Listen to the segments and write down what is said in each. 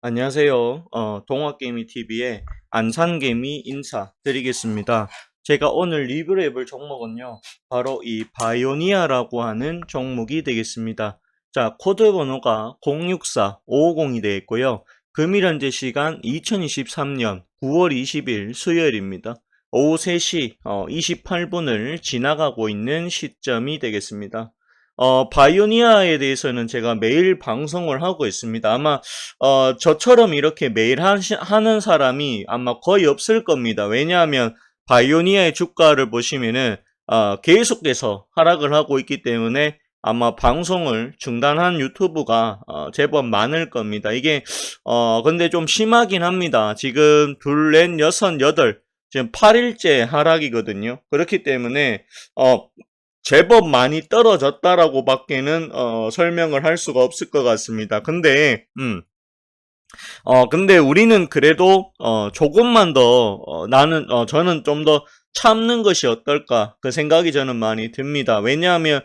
안녕하세요. 동화개미TV의 안산개미 인사드리겠습니다. 제가 오늘 리뷰를 종목은요, 바로 이 바이오니아라고 하는 종목이 되겠습니다. 자, 코드 번호가 064550이 되어 있고요. 금일 현재 시간 2023년 9월 20일 수요일입니다. 오후 3시 28분을 지나가고 있는 시점이 되겠습니다. 바이오니아에 대해서는 제가 매일 방송을 하고 있습니다. 아마 저처럼 이렇게 매일 하는 사람이 아마 거의 없을 겁니다. 왜냐하면 바이오니아의 주가를 보시면은 계속해서 하락을 하고 있기 때문에 아마 방송을 중단한 유튜브가 제법 많을 겁니다. 이게 근데 좀 심하긴 합니다. 지금 둘, 넷, 여섯, 여덟 지금 8일째 하락이거든요. 그렇기 때문에 제법 많이 떨어졌다라고 밖에는 설명을 할 수가 없을 것 같습니다. 근데 우리는 그래도 조금만 더 저는 좀 더 참는 것이 어떨까 그 생각이 저는 많이 듭니다. 왜냐하면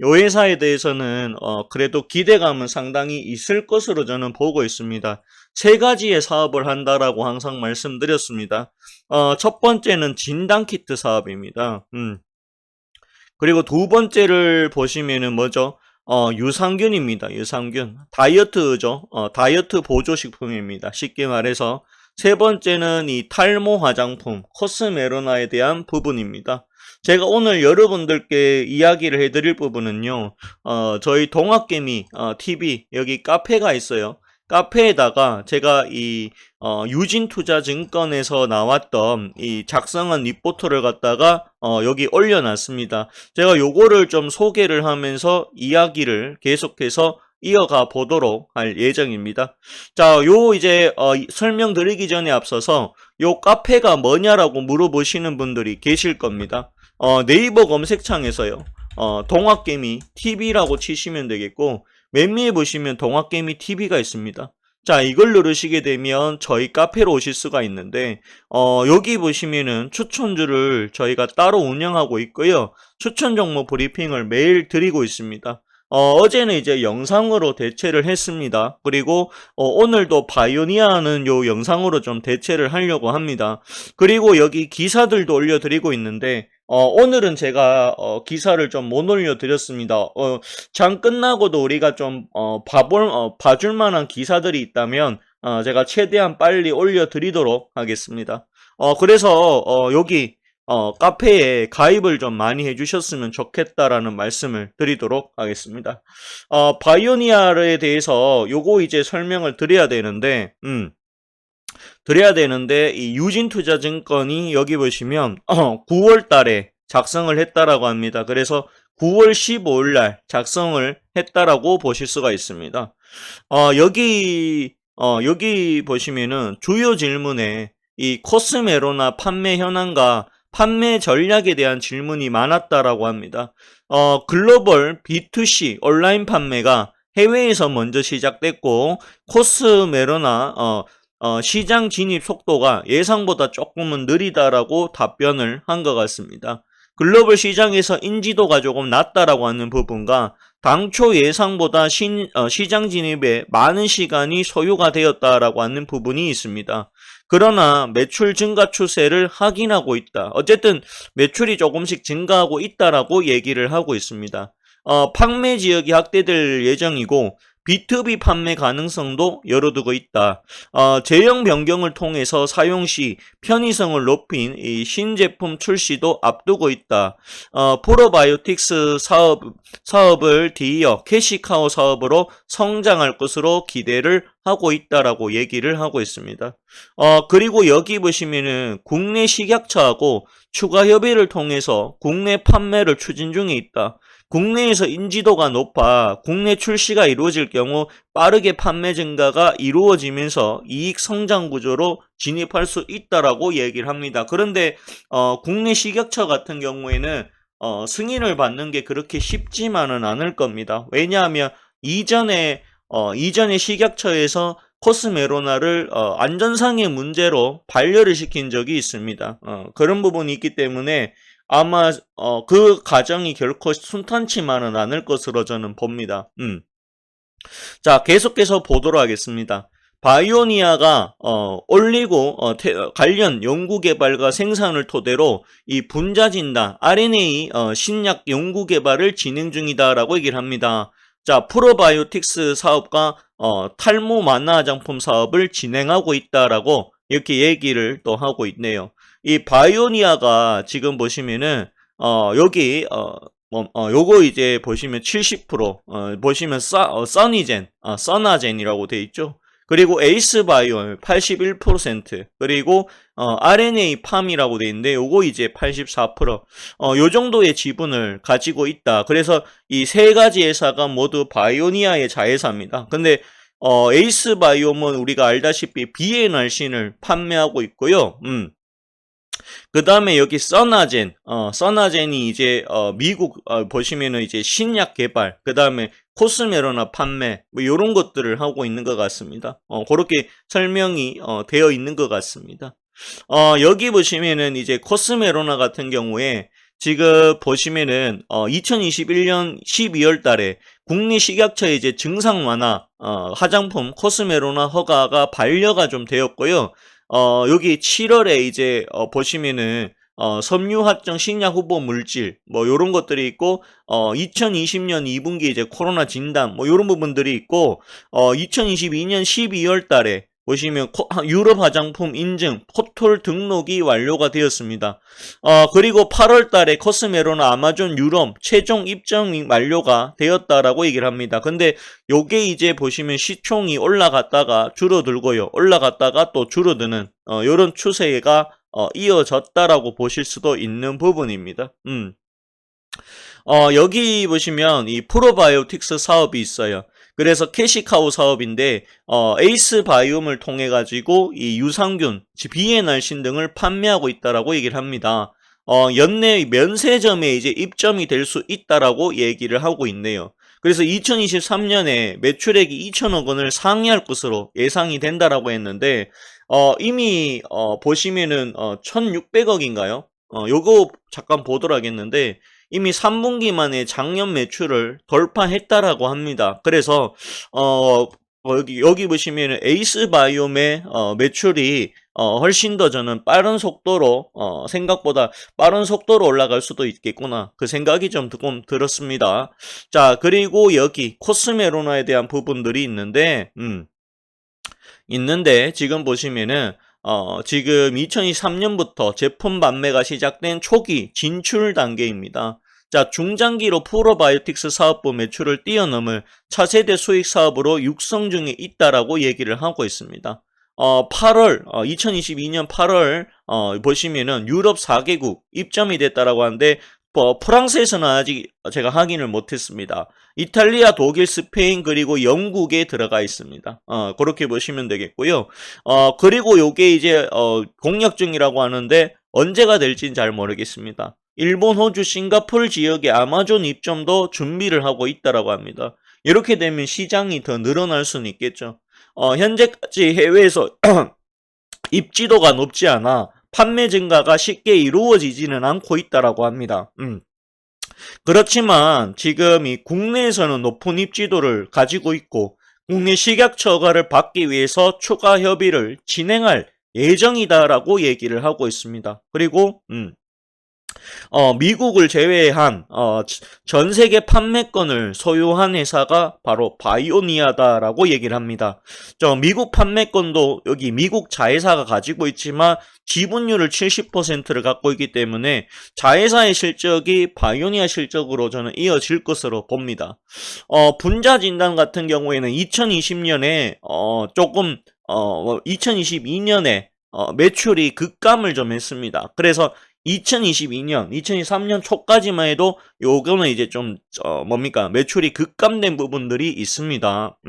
이 회사에 대해서는 그래도 기대감은 상당히 있을 것으로 저는 보고 있습니다. 세 가지의 사업을 한다라고 항상 말씀드렸습니다. 첫 번째는 진단키트 사업입니다. 그리고 두 번째를 보시면은 뭐죠? 유산균입니다. 유산균. 다이어트죠. 다이어트 보조식품입니다. 쉽게 말해서. 세 번째는 이 탈모 화장품, 코스메로나에 대한 부분입니다. 제가 오늘 여러분들께 이야기를 해드릴 부분은요, 저희 동학개미 TV, 여기 카페가 있어요. 카페에다가 제가 이 유진투자증권에서 나왔던 이 작성한 리포트를 갖다가 여기 올려놨습니다. 제가 요거를 좀 소개를 하면서 이야기를 계속해서 이어가 보도록 할 예정입니다. 자, 요 이제 설명드리기 전에 앞서서 요 카페가 뭐냐라고 물어보시는 분들이 계실 겁니다. 네이버 검색창에서요. 동학개미 TV라고 치시면 되겠고 맨 위에 보시면 동학개미 TV가 있습니다. 자, 이걸 누르시게 되면 저희 카페로 오실 수가 있는데 여기 보시면은 추천주를 저희가 따로 운영하고 있고요. 추천 종목 브리핑을 매일 드리고 있습니다. 어제는 이제 영상으로 대체를 했습니다. 그리고 오늘도 바이오니아는 요 영상으로 좀 대체를 하려고 합니다. 그리고 여기 기사들도 올려드리고 있는데 오늘은 제가 기사를 좀 못 올려드렸습니다. 장 끝나고도 우리가 좀 봐줄 만한 기사들이 있다면 제가 최대한 빨리 올려드리도록 하겠습니다. 그래서 여기 카페에 가입을 좀 많이 해주셨으면 좋겠다라는 말씀을 드리도록 하겠습니다. 바이오니아에 대해서 요거 이제 설명을 드려야 되는데 이 유진투자증권이 여기 보시면 9월 달에 작성을 했다라고 합니다. 그래서 9월 15일 날 작성을 했다라고 보실 수가 있습니다. 여기 보시면은 주요 질문에 이 코스메로나 판매 현황과 판매 전략에 대한 질문이 많았다라고 합니다. 글로벌 B2C 온라인 판매가 해외에서 먼저 시작됐고 코스메로나 시장 진입 속도가 예상보다 조금은 느리다라고 답변을 한 것 같습니다. 글로벌 시장에서 인지도가 조금 낮다라고 하는 부분과 당초 예상보다 시장 진입에 많은 시간이 소요가 되었다라고 하는 부분이 있습니다. 그러나 매출 증가 추세를 확인하고 있다. 어쨌든 매출이 조금씩 증가하고 있다라고 얘기를 하고 있습니다. 판매 지역이 확대될 예정이고 B2B 판매 가능성도 열어두고 있다. 제형 변경을 통해서 사용 시 편의성을 높인 이 신제품 출시도 앞두고 있다. 프로바이오틱스 사업을 뒤이어 캐시카우 사업으로 성장할 것으로 기대를 하고 있다라고 얘기를 하고 있습니다. 그리고 여기 보시면은 국내 식약처하고 추가 협의를 통해서 국내 판매를 추진 중에 있다. 국내에서 인지도가 높아 국내 출시가 이루어질 경우 빠르게 판매 증가가 이루어지면서 이익 성장 구조로 진입할 수 있다라고 얘기를 합니다. 그런데 국내 식약처 같은 경우에는 승인을 받는 게 그렇게 쉽지만은 않을 겁니다. 왜냐하면 이전에 식약처에서 코스메로나를 안전상의 문제로 반려를 시킨 적이 있습니다. 그런 부분이 있기 때문에 아마 그 과정이 결코 순탄치만은 않을 것으로 저는 봅니다. 자, 계속해서 보도록 하겠습니다. 바이오니아가 올리고 관련 연구개발과 생산을 토대로 이 분자진단 RNA 신약 연구개발을 진행 중이다라고 얘기를 합니다. 자, 프로바이오틱스 사업과 탈모 완화 화장품 사업을 진행하고 있다라고 이렇게 얘기를 또 하고 있네요. 이 바이오니아가 지금 보시면은 여기 요거 이제 보시면 70% 보시면 써나젠이라고 돼 있죠. 그리고 에이스바이오 81%, 그리고 RNA 팜이라고 돼 있는데 요거 이제 84%, 요 정도의 지분을 가지고 있다. 그래서 이 세 가지 회사가 모두 바이오니아의 자회사입니다. 근데 에이스바이오는 우리가 알다시피 비엔알신을 판매하고 있고요. 그 다음에 여기 써나젠이 이제 미국 보시면은 이제 신약 개발, 그 다음에 코스메로나 판매 뭐 이런 것들을 하고 있는 것 같습니다. 그렇게 설명이 되어 있는 것 같습니다. 여기 보시면은 이제 코스메로나 같은 경우에 지금 보시면은 2021년 12월 달에 국내 식약처에 이제 증상 완화 화장품 코스메로나 허가가 반려가 좀 되었고요. 여기 7월에 이제 보시면은 섬유합성 식약 후보 물질 뭐 요런 것들이 있고 2020년 2분기 이제 코로나 진단 뭐 요런 부분들이 있고 2022년 12월 달에 보시면 유럽 화장품 인증 포털 등록이 완료가 되었습니다. 그리고 8월 달에 코스메로나 아마존 유럽 최종 입점이 완료가 되었다라고 얘기를 합니다. 근데 요게 이제 보시면 시총이 올라갔다가 줄어들고요. 올라갔다가 또 줄어드는 요런 추세가 이어졌다라고 보실 수도 있는 부분입니다. 여기 보시면 이 프로바이오틱스 사업이 있어요. 그래서 캐시카우 사업인데 에이스 바이옴을 통해 가지고 이 유산균, 비엔알신 등을 판매하고 있다라고 얘기를 합니다. 연내 면세점에 이제 입점이 될 수 있다라고 얘기를 하고 있네요. 그래서 2023년에 매출액이 2천억 원을 상회할 것으로 예상이 된다라고 했는데 이미 보시면은 1,600억인가요? 요거 잠깐 보도록 하겠는데 이미 3분기 만에 작년 매출을 돌파했다라고 합니다. 그래서 여기 보시면 에이스 바이옴의 매출이 훨씬 더 저는 빠른 속도로 생각보다 빠른 속도로 올라갈 수도 있겠구나 그 생각이 좀 들었습니다. 자, 그리고 여기 코스메로나에 대한 부분들이 있는데 지금 보시면은 지금 2023년부터 제품 판매가 시작된 초기 진출 단계입니다. 자, 중장기로 프로바이오틱스 사업부 매출을 뛰어넘을 차세대 수익 사업으로 육성 중에 있다라고 얘기를 하고 있습니다. 2022년 8월 보시면은 유럽 4개국 입점이 됐다라고 하는데 프랑스에서는 아직 제가 확인을 못했습니다. 이탈리아, 독일, 스페인 그리고 영국에 들어가 있습니다. 그렇게 보시면 되겠고요. 그리고 요게 이제 공약중이라고 하는데 언제가 될지는 잘 모르겠습니다. 일본, 호주, 싱가포르 지역의 아마존 입점도 준비를 하고 있다라고 합니다. 이렇게 되면 시장이 더 늘어날 수는 있겠죠. 현재까지 해외에서 입지도가 높지 않아 판매 증가가 쉽게 이루어지지는 않고 있다라고 합니다. 그렇지만 지금 이 국내에서는 높은 입지도를 가지고 있고 국내 식약처 허가를 받기 위해서 추가 협의를 진행할 예정이다라고 얘기를 하고 있습니다. 그리고 미국을 제외한 전 세계 판매권을 소유한 회사가 바로 바이오니아다라고 얘기를 합니다. 미국 판매권도 여기 미국 자회사가 가지고 있지만 지분율을 70%를 갖고 있기 때문에 자회사의 실적이 바이오니아 실적으로 저는 이어질 것으로 봅니다. 분자 진단 같은 경우에는 2020년에 2022년에 매출이 급감을 좀 했습니다. 그래서 2023년 초까지만 해도 요거는 이제 좀 매출이 급감된 부분들이 있습니다.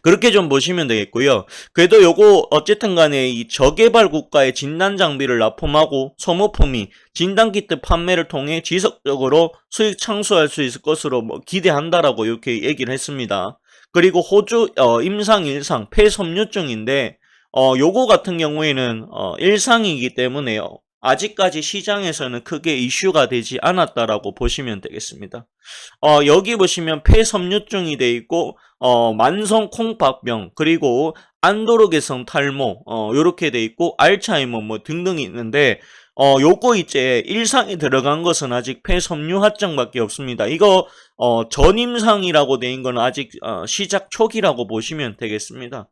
그렇게 좀 보시면 되겠고요. 그래도 요거 어쨌든 간에 이 저개발 국가의 진단 장비를 납품하고 소모품이 진단키트 판매를 통해 지속적으로 수익 창출할 수 있을 것으로 기대한다라고 이렇게 얘기를 했습니다. 그리고 호주 임상일상 폐섬유증인데 요거 같은 경우에는 일상이기 때문에요. 아직까지 시장에서는 크게 이슈가 되지 않았다라고 보시면 되겠습니다. 여기 보시면 폐섬유증이 돼 있고 만성 콩팥병 그리고 안도르게성 탈모 요렇게 돼 있고 알츠하이머 뭐 등등이 있는데 요거 이제 일상에 들어간 것은 아직 폐섬유화증밖에 없습니다. 이거 전임상이라고 돼 있는 건 아직 시작 초기라고 보시면 되겠습니다.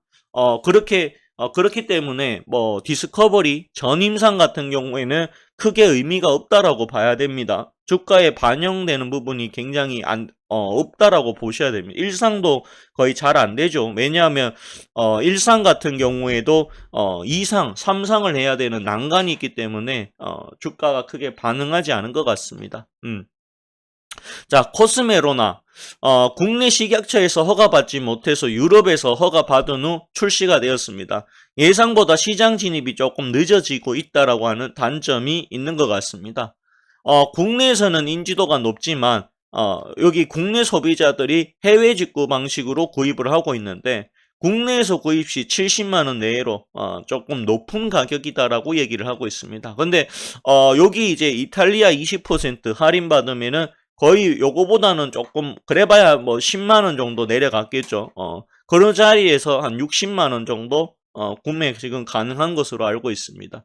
그렇기 때문에 뭐 디스커버리 전임상 같은 경우에는 크게 의미가 없다라고 봐야 됩니다. 주가에 반영되는 부분이 굉장히 없다라고 보셔야 됩니다. 일상도 거의 잘 안 되죠. 왜냐하면 일상 같은 경우에도 2상, 3상을 해야 되는 난간이 있기 때문에 주가가 크게 반응하지 않은 것 같습니다. 자, 코스메로나 국내 식약처에서 허가받지 못해서 유럽에서 허가받은 후 출시가 되었습니다. 예상보다 시장 진입이 조금 늦어지고 있다라고 하는 단점이 있는 것 같습니다. 국내에서는 인지도가 높지만 여기 국내 소비자들이 해외 직구 방식으로 구입을 하고 있는데 국내에서 구입 시 70만 원 내외로 조금 높은 가격이다라고 얘기를 하고 있습니다. 근데 여기 이제 이탈리아 20% 할인 받으면은 거의 요거보다는 조금 그래봐야 뭐 10만 원 정도 내려갔겠죠. 그런 자리에서 한 60만 원 정도 구매 지금 가능한 것으로 알고 있습니다.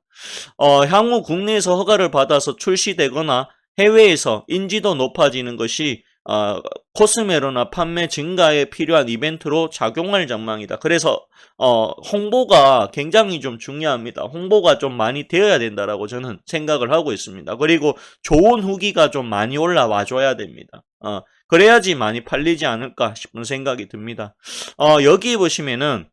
향후 국내에서 허가를 받아서 출시되거나 해외에서 인지도 높아지는 것이 코스메로나 판매 증가에 필요한 이벤트로 작용할 전망이다. 그래서 홍보가 굉장히 좀 중요합니다. 홍보가 좀 많이 되어야 된다라고 저는 생각을 하고 있습니다. 그리고 좋은 후기가 좀 많이 올라와 줘야 됩니다. 그래야지 많이 팔리지 않을까 싶은 생각이 듭니다. 여기 보시면은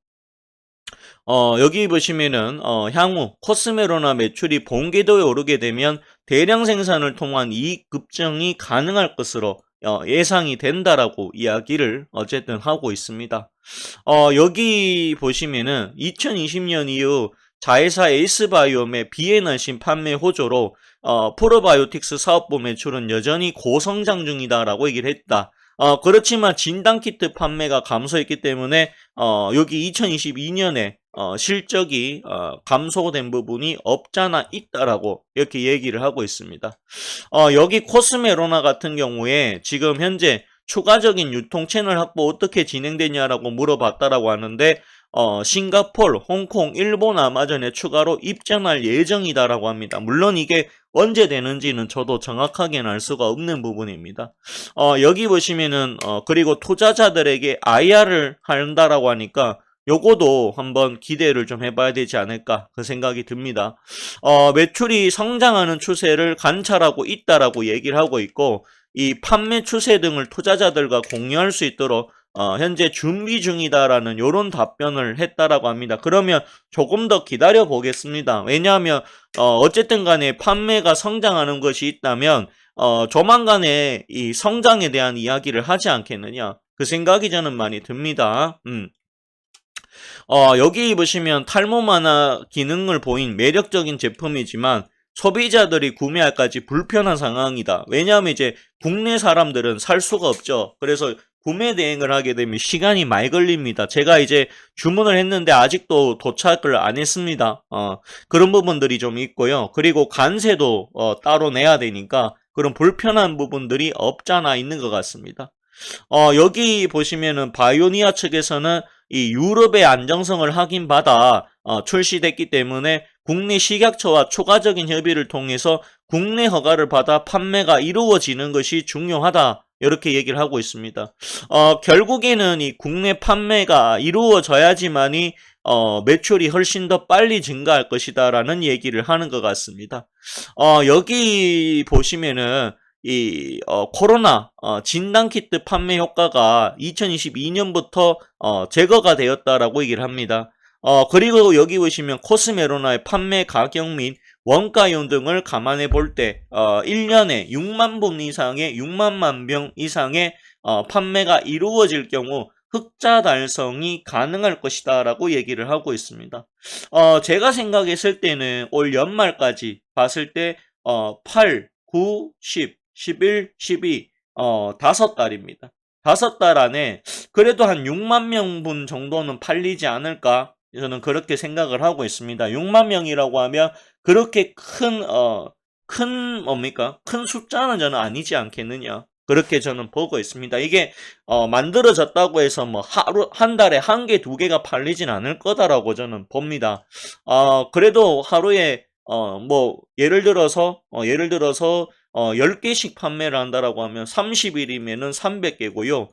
향후 코스메로나 매출이 본궤도에 오르게 되면 대량 생산을 통한 이익 급증이 가능할 것으로 예상이 된다라고 이야기를 어쨌든 하고 있습니다. 여기 보시면은 2020년 이후 자회사 에이스바이옴의 비에너신 판매 호조로 프로바이오틱스 사업부 매출은 여전히 고성장 중이다라고 얘기를 했다. 그렇지만 진단키트 판매가 감소했기 때문에 여기 2022년에 실적이 감소된 부분이 없잖아 있다라고 이렇게 얘기를 하고 있습니다. 여기 코스메로나 같은 경우에 지금 현재 추가적인 유통 채널 확보 어떻게 진행되냐라고 물어봤다라고 하는데 싱가폴, 홍콩, 일본 아마존에 추가로 입점할 예정이다라고 합니다. 물론 이게 언제 되는지는 저도 정확하게는 알 수가 없는 부분입니다. 여기 보시면은 그리고 투자자들에게 IR을 한다라고 하니까 요거도 한번 기대를 좀 해봐야 되지 않을까 그 생각이 듭니다. 매출이 성장하는 추세를 관찰하고 있다라고 얘기를 하고 있고 이 판매 추세 등을 투자자들과 공유할 수 있도록 현재 준비 중이다라는 요런 답변을 했다라고 합니다. 그러면 조금 더 기다려 보겠습니다. 왜냐하면 어쨌든 간에 판매가 성장하는 것이 있다면 조만간에 이 성장에 대한 이야기를 하지 않겠느냐 그 생각이 저는 많이 듭니다. 여기 보시면 탈모 완화 기능을 보인 매력적인 제품이지만 소비자들이 구매할까지 불편한 상황이다. 왜냐하면 이제 국내 사람들은 살 수가 없죠. 그래서 구매 대행을 하게 되면 시간이 많이 걸립니다. 제가 이제 주문을 했는데 아직도 도착을 안 했습니다. 그런 부분들이 좀 있고요. 그리고 관세도 따로 내야 되니까 그런 불편한 부분들이 없잖아 있는 것 같습니다. 여기 보시면은 바이오니아 측에서는 이 유럽의 안정성을 확인받아 출시됐기 때문에 국내 식약처와 추가적인 협의를 통해서 국내 허가를 받아 판매가 이루어지는 것이 중요하다. 이렇게 얘기를 하고 있습니다. 결국에는 이 국내 판매가 이루어져야지만이 매출이 훨씬 더 빨리 증가할 것이다라는 얘기를 하는 것 같습니다. 여기 보시면은 이 코로나 진단키트 판매 효과가 2022년부터 제거가 되었다라고 얘기를 합니다. 그리고 여기 보시면 코스메로나의 판매 가격 및 원가율 등을 감안해 볼 때 1년에 6만 병 이상의 판매가 이루어질 경우 흑자 달성이 가능할 것이다 라고 얘기를 하고 있습니다. 제가 생각했을 때는 올 연말까지 봤을 때 8, 9, 10, 11, 12 5달입니다. 5달 안에 그래도 한 6만 명분 정도는 팔리지 않을까 저는 그렇게 생각을 하고 있습니다. 6만 명이라고 하면 그렇게 큰 뭡니까? 큰 숫자는 저는 아니지 않겠느냐. 그렇게 저는 보고 있습니다. 이게 만들어졌다고 해서 뭐 한 달에 한 개, 두 개가 팔리진 않을 거다라고 저는 봅니다. 그래도 하루에 뭐 예를 들어서 10개씩 판매를 한다라고 하면 30일이면은 300개고요.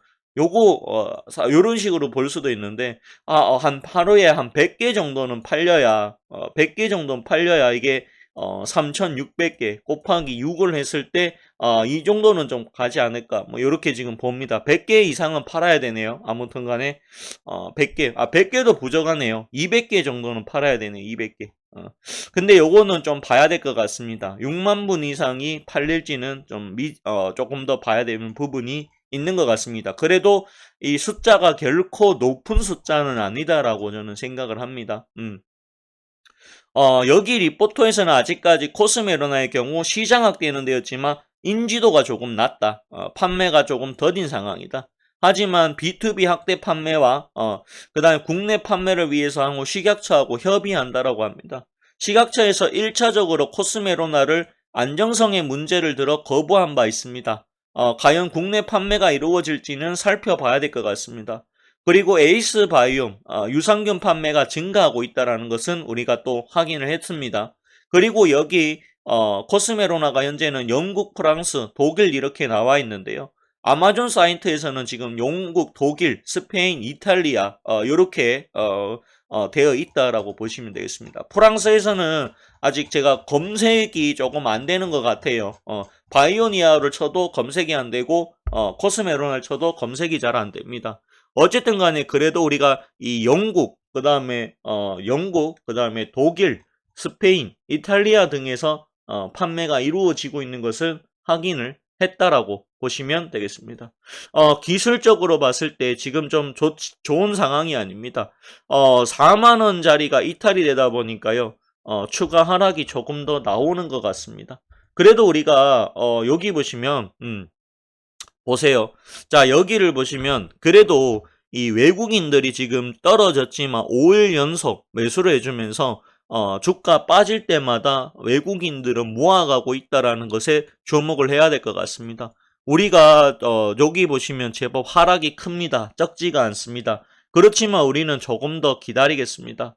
요런 식으로 볼 수도 있는데, 한 하루에 한 100개 정도는 팔려야, 100개 정도는 팔려야 이게 3,600개 곱하기 6을 했을 때, 이 정도는 좀 가지 않을까. 뭐, 요렇게 지금 봅니다. 100개 이상은 팔아야 되네요. 아무튼 간에, 100개. 100개도 부족하네요. 200개 정도는 팔아야 되네요. 200개. 근데 요거는 좀 봐야 될 것 같습니다. 6만 분 이상이 팔릴지는 조금 더 봐야 되는 부분이 있는 것 같습니다. 그래도 이 숫자가 결코 높은 숫자는 아니다라고 저는 생각을 합니다. 여기 리포터에서는 아직까지 코스메로나의 경우 시장 확대는 되었지만 인지도가 조금 낮다. 판매가 조금 더딘 상황이다. 하지만 B2B 확대 판매와 그 다음에 국내 판매를 위해서 향후 식약처하고 협의한다라고 합니다. 식약처에서 1차적으로 코스메로나를 안정성의 문제를 들어 거부한 바 있습니다. 과연 국내 판매가 이루어질지는 살펴봐야 될 것 같습니다. 그리고 에이스 바이옴, 유산균 판매가 증가하고 있다는 것은 우리가 또 확인을 했습니다. 그리고 여기 코스메로나가 현재는 영국, 프랑스, 독일 이렇게 나와 있는데요. 아마존 사이트에서는 지금 영국, 독일, 스페인, 이탈리아 이렇게 되어 있다라고 보시면 되겠습니다. 프랑스에서는 아직 제가 검색이 조금 안 되는 것 같아요. 바이오니아를 쳐도 검색이 안 되고 코스메로나를 쳐도 검색이 잘 안 됩니다. 어쨌든 간에 그래도 우리가 이 영국, 그 다음에 독일, 스페인, 이탈리아 등에서 판매가 이루어지고 있는 것을 확인을 했다라고 보시면 되겠습니다. 기술적으로 봤을 때 지금 좀 좋은 상황이 아닙니다. 4만원짜리가 이탈이 되다 보니까요. 추가 하락이 조금 더 나오는 것 같습니다. 그래도 우리가 여기 보시면 보세요. 자, 여기를 보시면 그래도 이 외국인들이 지금 떨어졌지만 5일 연속 매수를 해주면서 주가 빠질 때마다 외국인들은 모아가고 있다라는 것에 주목을 해야 될 것 같습니다. 우리가 여기 보시면 제법 하락이 큽니다. 적지가 않습니다. 그렇지만 우리는 조금 더 기다리겠습니다.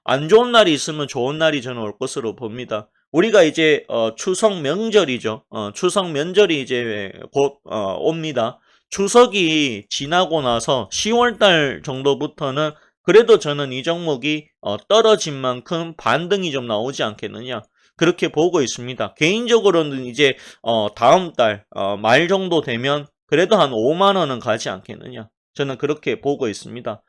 안 좋은 날이 있으면 좋은 날이 저는 올 것으로 봅니다. 우리가 이제 추석 명절이죠. 추석 명절이 이제 곧 옵니다. 추석이 지나고 나서 10월달 정도부터는 그래도 저는 이 종목이 떨어진 만큼 반등이 좀 나오지 않겠느냐 그렇게 보고 있습니다. 개인적으로는 이제 다음 달 말 정도 되면 그래도 한 5만 원은 가지 않겠느냐 저는 그렇게 보고 있습니다.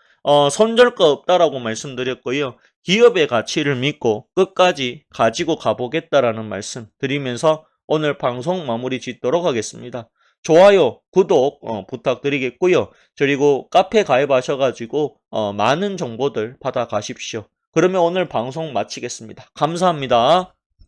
손절가 없다라고 말씀드렸고요. 기업의 가치를 믿고 끝까지 가지고 가보겠다라는 말씀 드리면서 오늘 방송 마무리 짓도록 하겠습니다. 좋아요, 구독 부탁드리겠고요. 그리고 카페 가입하셔가지고 많은 정보들 받아가십시오. 그러면 오늘 방송 마치겠습니다. 감사합니다.